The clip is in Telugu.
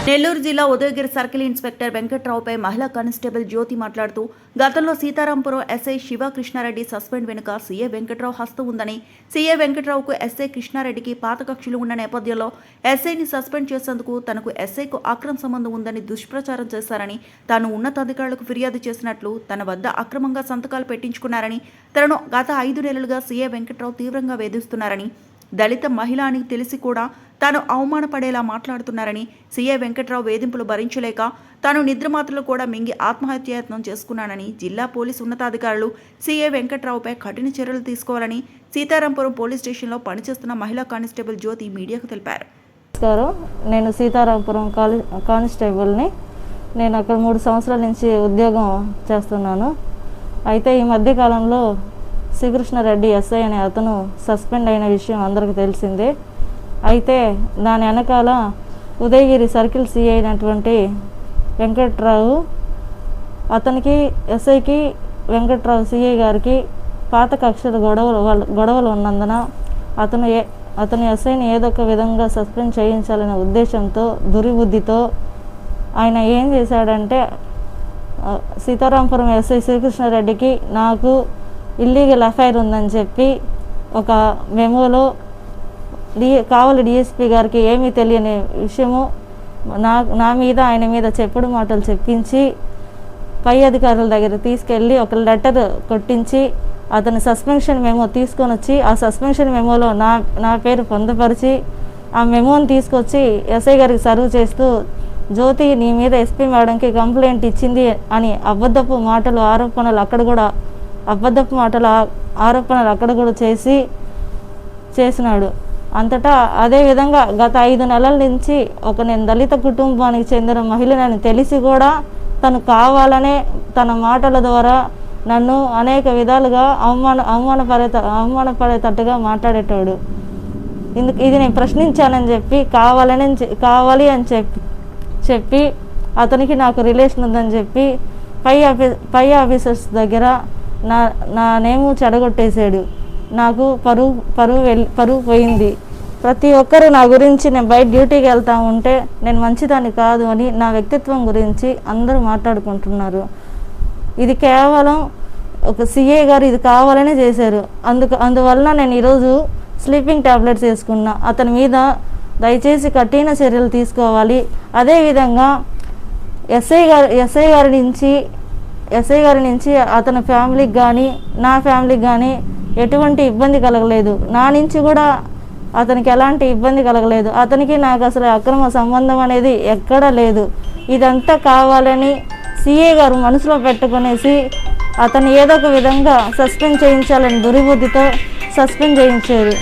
నెల్లూరు జిల్లా ఉదయగిరి సర్కిల్ ఇన్స్పెక్టర్ వెంకట్రావుపై మహిళా కానిస్టేబుల్ జ్యోతి మాట్లాడుతూ గతంలో సీతారాంపురం ఎస్ఐ శివకృష్ణారెడ్డి సస్పెండ్ వెనుక సీఏ వెంకట్రావు హస్తం ఉందని, సీఏ వెంకట్రావుకు ఎస్ఐ కృష్ణారెడ్డికి పాత కక్షలు ఉన్న నేపథ్యంలో ఎస్ఐని సస్పెండ్ చేసేందుకు తనకు ఎస్ఐకు అక్రమ సంబంధం ఉందని దుష్ప్రచారం చేశారని, తాను ఉన్నతాధికారులకు ఫిర్యాదు చేసినట్లు, తన వద్ద అక్రమంగా సంతకాలు పెట్టించుకున్నారని, తనను గత 5 నెలలుగా సీఏ వెంకట్రావు తీవ్రంగా వేధిస్తున్నారని, దళిత మహిళ అని తెలిసి కూడా తాను అవమానపడేలా మాట్లాడుతున్నారని, సీఏ వెంకట్రావు వేధింపులు భరించలేక తాను నిద్రమాత్రలు కూడా మింగి ఆత్మహత్యాయత్నం చేసుకున్నానని, జిల్లా పోలీసు ఉన్నతాధికారులు సీఏ వెంకట్రావుపై కఠిన చర్యలు తీసుకోవాలని సీతారాంపురం పోలీస్ స్టేషన్లో పనిచేస్తున్న మహిళా కానిస్టేబుల్ జ్యోతి మీడియాకు తెలిపారు. నమస్కారం, నేను సీతారాంపురం కానిస్టేబుల్ని. నేను అక్కడ 3 సంవత్సరాల నుంచి ఉద్యోగం చేస్తున్నాను. అయితే ఈ మధ్యకాలంలో శ్రీకృష్ణారెడ్డి ఎస్ఐ అనే అతను సస్పెండ్ అయిన విషయం అందరికీ తెలిసిందే. అయితే దాని వెనకాల ఉదయగిరి సర్కిల్ సిఐ అయినటువంటి వెంకట్రావు, అతనికి ఎస్ఐకి వెంకట్రావు సిఐ గారికి పాత కక్షల గొడవలు ఉన్నందున అతను ఎస్ఐని ఏదో ఒక విధంగా సస్పెండ్ చేయించాలనే ఉద్దేశంతో, దుర్బుద్ధితో ఆయన ఏం చేశాడంటే, సీతారాంపురం ఎస్ఐ శ్రీకృష్ణారెడ్డికి నాకు ఇల్లీగల్ అఫైర్ ఉందని చెప్పి ఒక మెమోలో కావలి డిఎస్పీ గారికి ఏమీ తెలియని విషయము నా మీద ఆయన మీద చెప్పుడు మాటలు చెప్పించి పై అధికారుల దగ్గర తీసుకెళ్ళి ఒక లెటర్ కొట్టించి అతని సస్పెన్షన్ మెమో తీసుకొని వచ్చి, ఆ సస్పెన్షన్ మెమోలో నా పేరు పొందుపరిచి ఆ మెమోని తీసుకొచ్చి ఎస్ఐ గారికి సర్వ్ చేస్తూ, జ్యోతి నీ మీద ఎస్పీ మేడంకి కంప్లైంట్ ఇచ్చింది అని అబద్ధపు ఆరోపణలు అక్కడ కూడా చేసినాడు. అంతటా అదేవిధంగా గత 5 నెలల నుంచి నేను దళిత కుటుంబానికి చెందిన మహిళనని తెలిసి కూడా తను కావాలనే తన మాటల ద్వారా నన్ను అనేక విధాలుగా అవమానపడేటట్టుగా మాట్లాడేటోడు. ఇది నేను ప్రశ్నించానని చెప్పి కావాలి అని చెప్పి అతనికి నాకు రిలేషన్ ఉందని చెప్పి పై ఆఫీసర్స్ దగ్గర నా నేము చెడగొట్టేశాడు. నాకు పరువు పోయింది. ప్రతి ఒక్కరు నా గురించి నేను బయట డ్యూటీకి వెళ్తా ఉంటే నేను మంచిదాన్ని కాదు అని నా వ్యక్తిత్వం గురించి అందరూ మాట్లాడుకుంటున్నారు. ఇది కేవలం ఒక సిఏ గారు ఇది కావాలనే చేశారు. అందువలన నేను ఈరోజు స్లీపింగ్ ట్యాబ్లెట్స్ వేసుకున్నా. అతని మీద దయచేసి కఠిన చర్యలు తీసుకోవాలి. అదేవిధంగా ఎస్ఐ గారి నుంచి అతని ఫ్యామిలీకి కానీ నా ఫ్యామిలీకి కానీ ఎటువంటి ఇబ్బంది కలగలేదు. నా నుంచి కూడా అతనికి ఎలాంటి ఇబ్బంది కలగలేదు. అతనికి నాకు అసలు అక్రమ సంబంధం అనేది ఎక్కడా లేదు. ఇదంతా కావాలని సిఏ గారు మనసులో పెట్టుకునేసి అతను ఏదో ఒక విధంగా సస్పెండ్ చేయించాలని దుర్బుద్ధితో సస్పెండ్ చేయించారు.